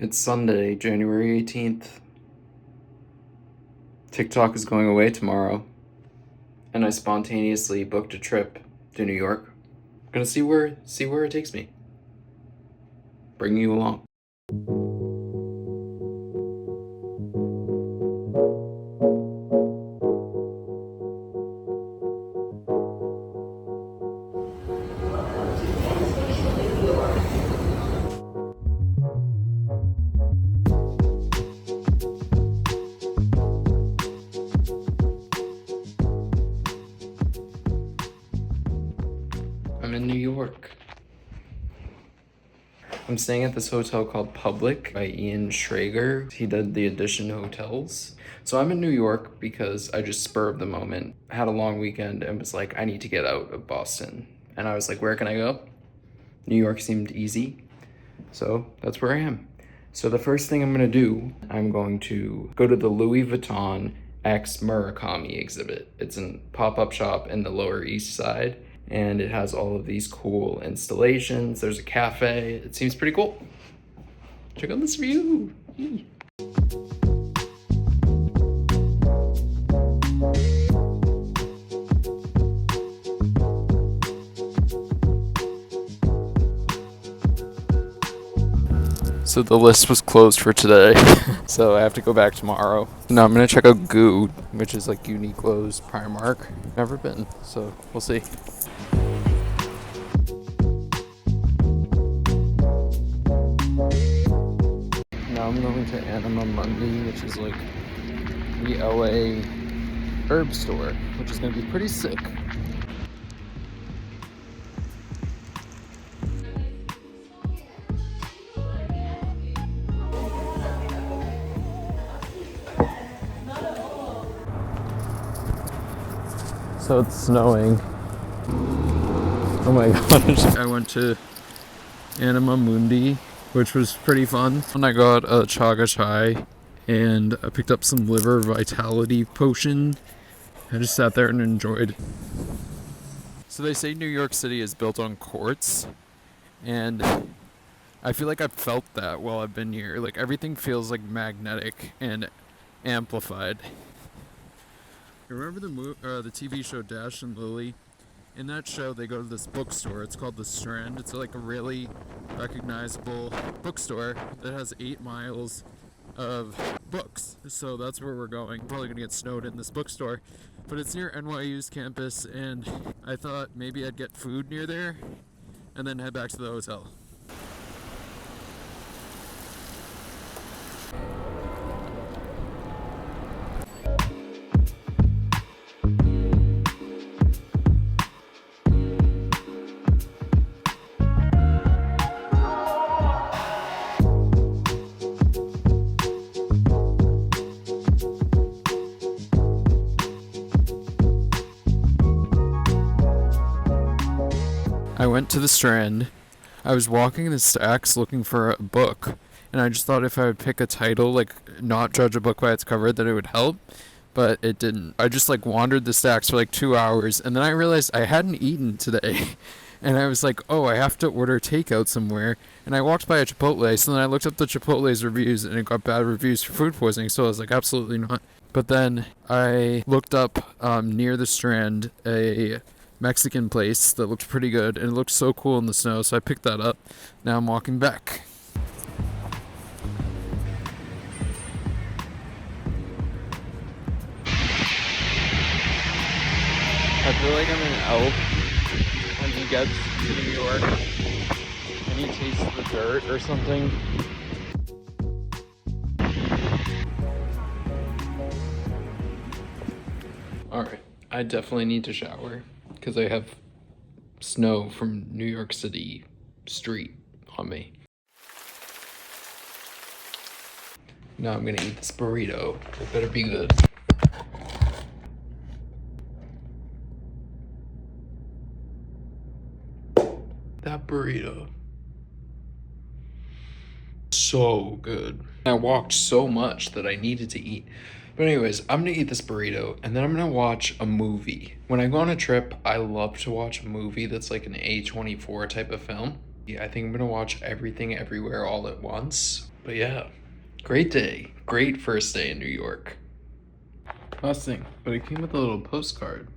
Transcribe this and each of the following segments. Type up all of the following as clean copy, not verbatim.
It's Sunday, January 18th. TikTok is going away tomorrow, and I spontaneously booked a trip to New York. I'm gonna see where it takes me. Bring you along. I'm in New York. I'm staying at this hotel called Public by Ian Schrager. He did the Edition Hotels. So I'm in New York because I just spur of the moment had a long weekend and was like, I need to get out of Boston. And I was like, where can I go? New York seemed easy. So that's where I am. So the first thing I'm gonna do, I'm going to go to the Louis Vuitton X Murakami exhibit. It's a pop-up shop in the Lower East Side, and it has all of these cool installations. There's a cafe. It seems pretty cool. Check out this view. So the list was closed for today, so I have to go back tomorrow. Now I'm gonna check out Goo, which is like Uniqlo's Primark. Never been, so we'll see. Now I'm going to Anima Mundi, which is like the LA herb store, which is gonna be pretty sick. So it's snowing. Oh my gosh. I went to Anima Mundi, which was pretty fun. And I got a chaga chai and I picked up some liver vitality potion. I just sat there and enjoyed. So they say New York City is built on quartz, and I feel like I've felt that while I've been here. Like everything feels like magnetic and amplified. Remember the TV show Dash and Lily? In that show, they go to this bookstore. It's called the Strand. It's like a really recognizable bookstore that has 8 miles of books. So that's where we're going. I'm probably gonna get snowed in this bookstore, but it's near NYU's campus, and I thought maybe I'd get food near there and then head back to the hotel. I went to the Strand. I was walking the stacks looking for a book, and I just thought if I would pick a title, like not judge a book by its cover, that it would help, but it didn't. I just like wandered the stacks for like 2 hours, and then I realized I hadn't eaten today. And I was like, oh, I have to order takeout somewhere. And I walked by a Chipotle, so then I looked up the Chipotle's reviews, and it got bad reviews for food poisoning, so I was like, absolutely not. But then I looked up near the Strand a Mexican place that looked pretty good, and it looked so cool in the snow, so I picked that up. Now I'm walking back. I feel like I'm an elf when he gets to New York and he tastes the dirt or something. Alright, I definitely need to shower because I have snow from New York City street on me. Now I'm gonna eat this burrito. It better be good. That burrito. So good. I walked so much that I needed to eat. But anyways, I'm gonna eat this burrito and then I'm gonna watch a movie. When I go on a trip, I love to watch a movie that's like an A24 type of film. I think I'm gonna watch Everything Everywhere all at once. But yeah, great day. Great first day in New York. Last thing, but it came with a little postcard.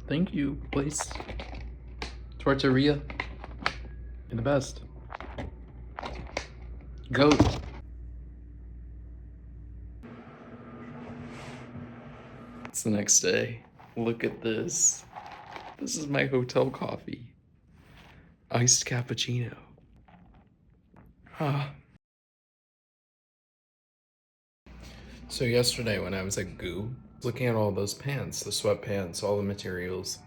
Thank you, place. Tortilla. You're the best. Goat. It's the next day. Look at this. This is my hotel coffee. Iced cappuccino. Ah. So yesterday when I was at Goo, looking at all those pants, the sweatpants, all the materials,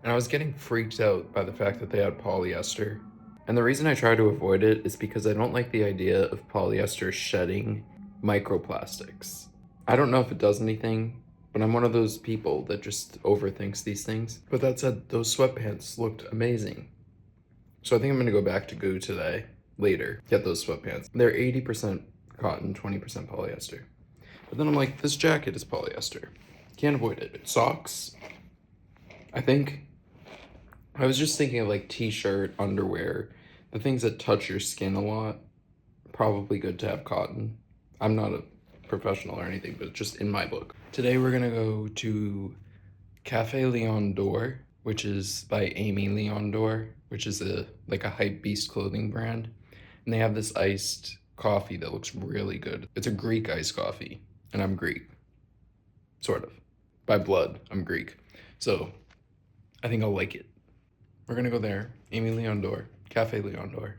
and I was getting freaked out by the fact that they had polyester. And the reason I try to avoid it is because I don't like the idea of polyester shedding microplastics. I don't know if it does anything, but I'm one of those people that just overthinks these things. But that said, those sweatpants looked amazing. So I think I'm gonna go back to Goo today, later, get those sweatpants. They're 80% cotton, 20% polyester. But then I'm like, this jacket is polyester. Can't avoid it. Socks, I think, I was just thinking of like t-shirt, underwear, the things that touch your skin a lot. Probably good to have cotton. I'm not a professional or anything, but just in my book. Today we're gonna go to Cafe Leon d'Or, which is by Amy Leon d'Or, which is a hype beast clothing brand. And they have this iced coffee that looks really good. It's a Greek iced coffee, and I'm Greek. Sort of. By blood, I'm Greek. So I think I'll like it. We're gonna go there. Amy Leon d'Or, Cafe Leon d'Or,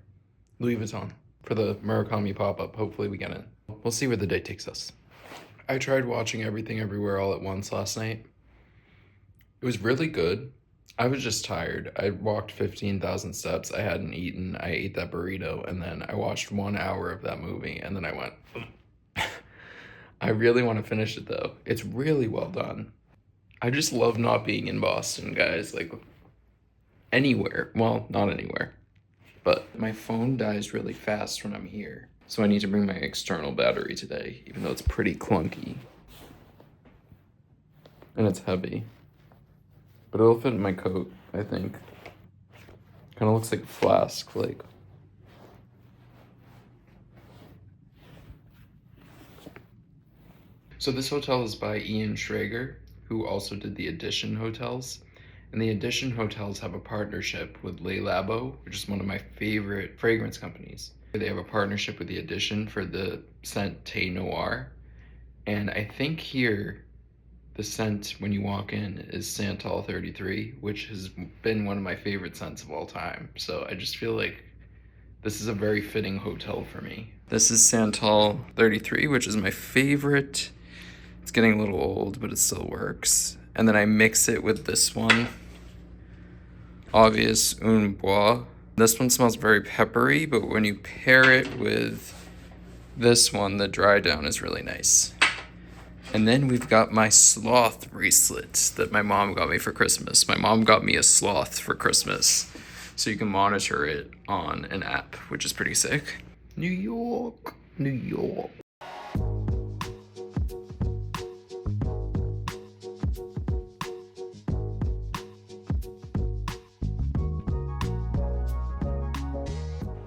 Louis Vuitton, for the Murakami pop-up. Hopefully we get in. We'll see where the day takes us. I tried watching Everything Everywhere all at once last night. It was really good. I was just tired. I walked 15,000 steps. I hadn't eaten. I ate that burrito, and then I watched 1 hour of that movie, and then I went, I really want to finish it though. It's really well done. I just love not being in Boston, guys. Like, anywhere. Well, not anywhere. But my phone dies really fast when I'm here. So I need to bring my external battery today, even though it's pretty clunky. And it's heavy. But it'll fit in my coat, I think. Kind of looks like a flask, like. So this hotel is by Ian Schrager, who also did the Edition hotels. And the Edition hotels have a partnership with Le Labo, which is one of my favorite fragrance companies. They have a partnership with the Edition for the scent Thé Noir. And I think here, the scent when you walk in is Santal 33, which has been one of my favorite scents of all time. So I just feel like this is a very fitting hotel for me. This is Santal 33, which is my favorite. It's getting a little old, but it still works. And then I mix it with this one, Obvious Un Bois. This one smells very peppery, but when you pair it with this one, the dry down is really nice. And then we've got my sloth bracelet that my mom got me for Christmas. My mom got me a sloth for Christmas, so you can monitor it on an app, which is pretty sick. New York, New York.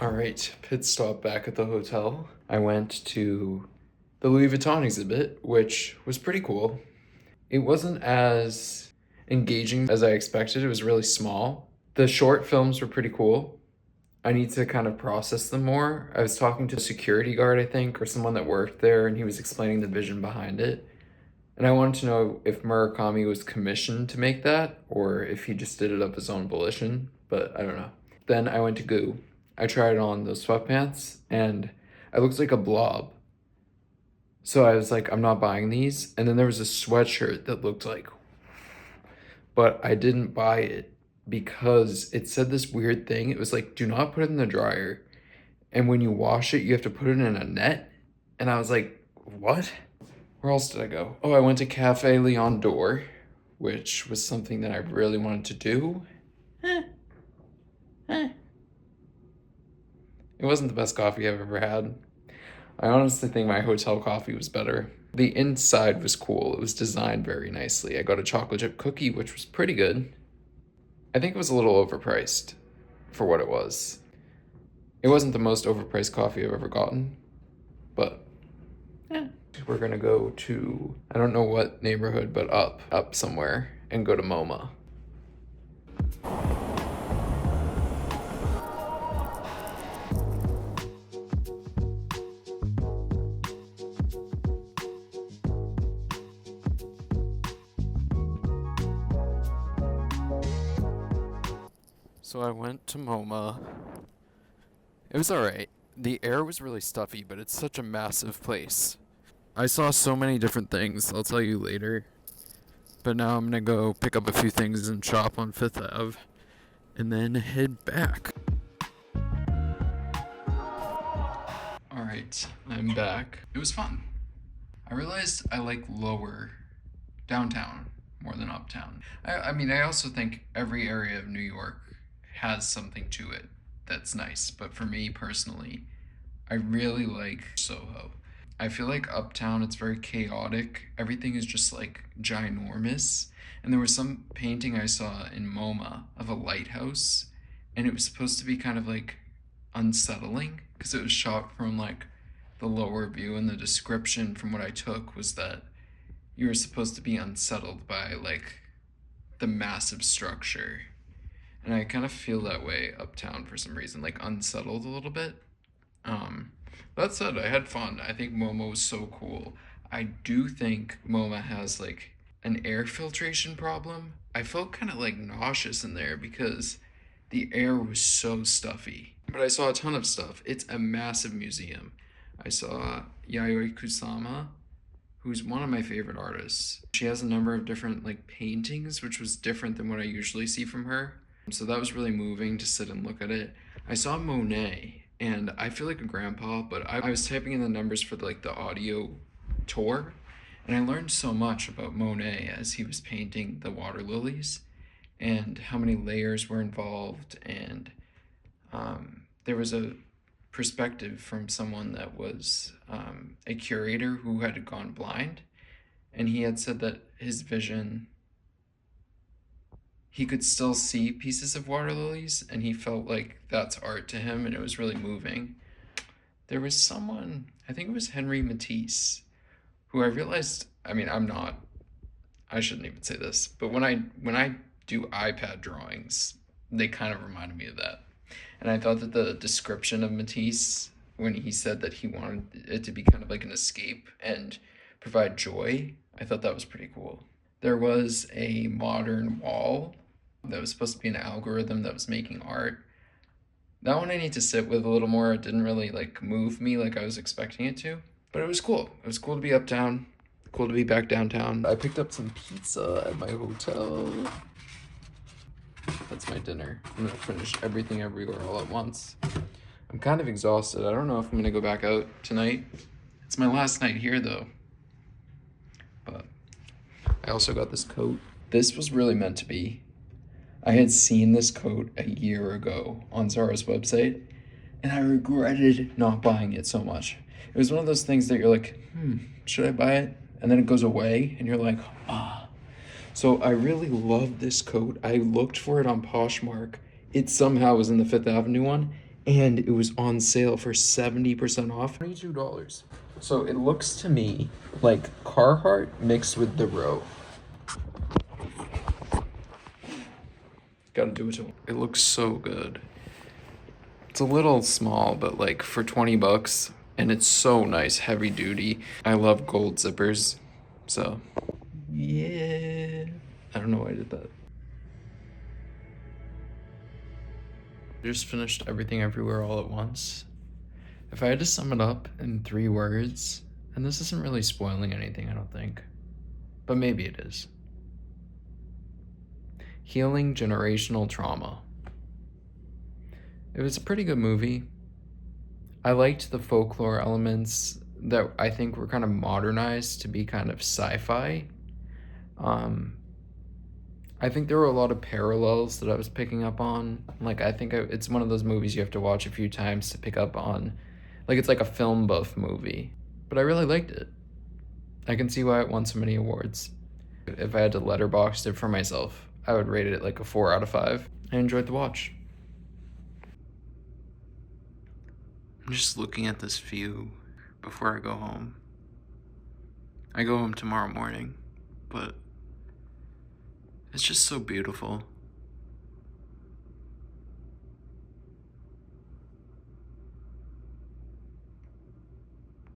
All right, pit stop back at the hotel. I went to the Louis Vuitton exhibit, which was pretty cool. It wasn't as engaging as I expected. It was really small. The short films were pretty cool. I need to kind of process them more. I was talking to a security guard, I think, or someone that worked there, and he was explaining the vision behind it. And I wanted to know if Murakami was commissioned to make that, or if he just did it of his own volition, but I don't know. Then I went to Goo. I tried on those sweatpants, and I looked like a blob. So I was like, I'm not buying these. And then there was a sweatshirt that looked like, but I didn't buy it because it said this weird thing. It was like, do not put it in the dryer. And when you wash it, you have to put it in a net. And I was like, what? Where else did I go? Oh, I went to Cafe Leon d'Or, which was something that I really wanted to do. It wasn't the best coffee I've ever had. I honestly think my hotel coffee was better. The inside was cool. It was designed very nicely. I got a chocolate chip cookie, which was pretty good. I think it was a little overpriced for what it was. It wasn't the most overpriced coffee I've ever gotten, but yeah. We're gonna go to, I don't know what neighborhood, but up somewhere and go to MoMA. So I went to MoMA. It was alright. The air was really stuffy, but it's such a massive place. I saw so many different things, I'll tell you later. But now I'm gonna go pick up a few things and shop on 5th Ave, and then head back. Alright, I'm back. It was fun. I realized I like lower downtown more than uptown. I mean, I also think every area of New York has something to it that's nice, but for me personally, I really like Soho. I feel like uptown it's very chaotic. Everything is just like ginormous. And there was some painting I saw in MoMA of a lighthouse, and it was supposed to be kind of like unsettling because it was shot from like the lower view, and the description from what I took was that you were supposed to be unsettled by like the massive structure. And I kind of feel that way uptown for some reason, like unsettled a little bit. That said, I had fun. I think MoMA was so cool. I do think MoMA has like an air filtration problem. I felt kind of like nauseous in there because the air was so stuffy. But I saw a ton of stuff. It's a massive museum. I saw Yayoi Kusama, who's one of my favorite artists. She has a number of different like paintings, which was different than what I usually see from her. So that was really moving to sit and look at it. I saw Monet, and I feel like a grandpa, but I was typing in the numbers for like the audio tour, and I learned so much about Monet as he was painting the water lilies and how many layers were involved. And there was a perspective from someone that was a curator who had gone blind, and he had said that his vision, he could still see pieces of water lilies, and he felt like that's art to him, and it was really moving. There was someone, I think it was Henry Matisse, who I realized, I mean, I shouldn't even say this, but when I do iPad drawings, they kind of reminded me of that. And I thought that the description of Matisse, when he said that he wanted it to be kind of like an escape and provide joy, I thought that was pretty cool. There was a modern wall that was supposed to be an algorithm that was making art. That one I need to sit with a little more. It didn't really like move me like I was expecting it to, but it was cool. It was cool to be uptown, cool to be back downtown. I picked up some pizza at my hotel. That's my dinner. I'm gonna finish everything everywhere all at once. I'm kind of exhausted. I don't know if I'm gonna go back out tonight. It's my last night here though. But I also got this coat. This was really meant to be. I had seen this coat a year ago on Zara's website, and I regretted not buying it so much. It was one of those things that you're like, should I buy it? And then it goes away, and you're like, ah. So I really love this coat. I looked for it on Poshmark. It somehow was in the Fifth Avenue one, and it was on sale for 70% off, $22. So it looks to me like Carhartt mixed with the Row. Gotta do it to it. It looks so good. It's a little small, but like for 20 bucks, and it's so nice, heavy duty. I love gold zippers, so yeah. I don't know why I did that. I just finished everything everywhere all at once. If I had to sum it up in 3 words, and this isn't really spoiling anything, I don't think, but maybe it is. Healing generational trauma. It was a pretty good movie. I liked the folklore elements that I think were kind of modernized to be kind of sci-fi. I think there were a lot of parallels that I was picking up on. Like, I think it's one of those movies you have to watch a few times to pick up on. Like, it's like a film buff movie. But I really liked it. I can see why it won so many awards. If I had to letterbox it for myself, I would rate it like a 4 out of 5. I enjoyed the watch. I'm just looking at this view before I go home. I go home tomorrow morning, but it's just so beautiful.